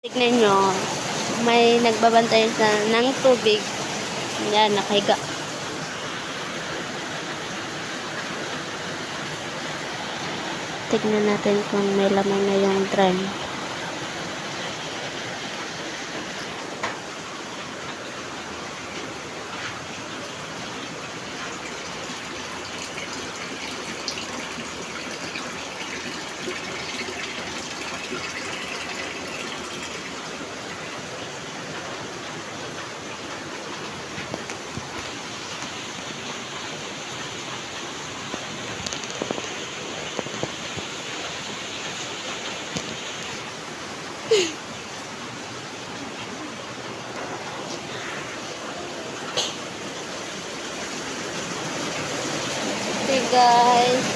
Tignan nyo, may nagbabantay ng tubig. Yan, nakahiga. Tignan natin kung may laman na yung drum. Okay guys,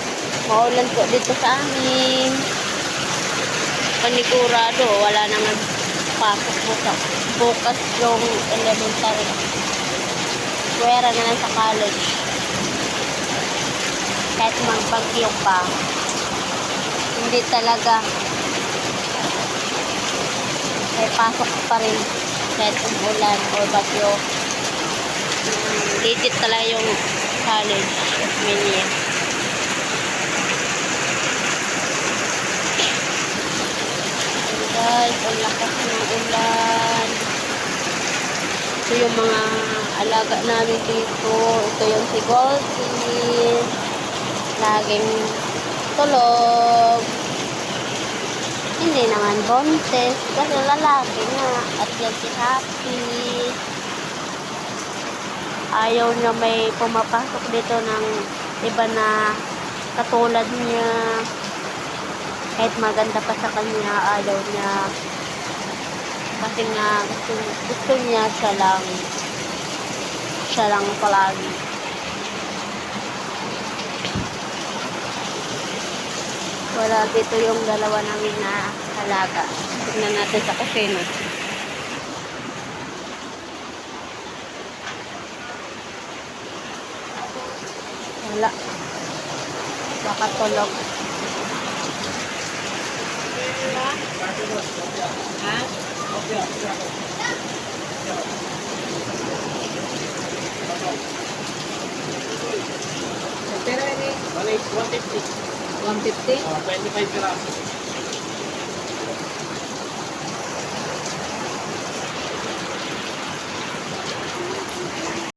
maulan po dito sa amin. Panigurado, wala naman pasok bukas yung elementary. Pwera na lang sa college. Kahit magbagyo pa, hindi talaga may pasok pa rin kahit umulan o bagyo. Legit talaga yung college of Minya. Guys, ang lakas ng ulan. Ito yung mga alaga namin dito. Ito yung si Goldie. Laging tulog. Hindi naman bontes. Kasi lalaki nga. At yan si Happy. Ayaw niya may pumapasok dito ng iba na katulad niya. Kahit maganda pa sa kanya, ayaw niya. Kasi nga gusto niya siya lang palagi. Wala dito yung dalawa namin na alaga. Tignan natin sa kusina. Wala. Baka tulog. Ha? Pero ini balik 150. 150? 25 grams.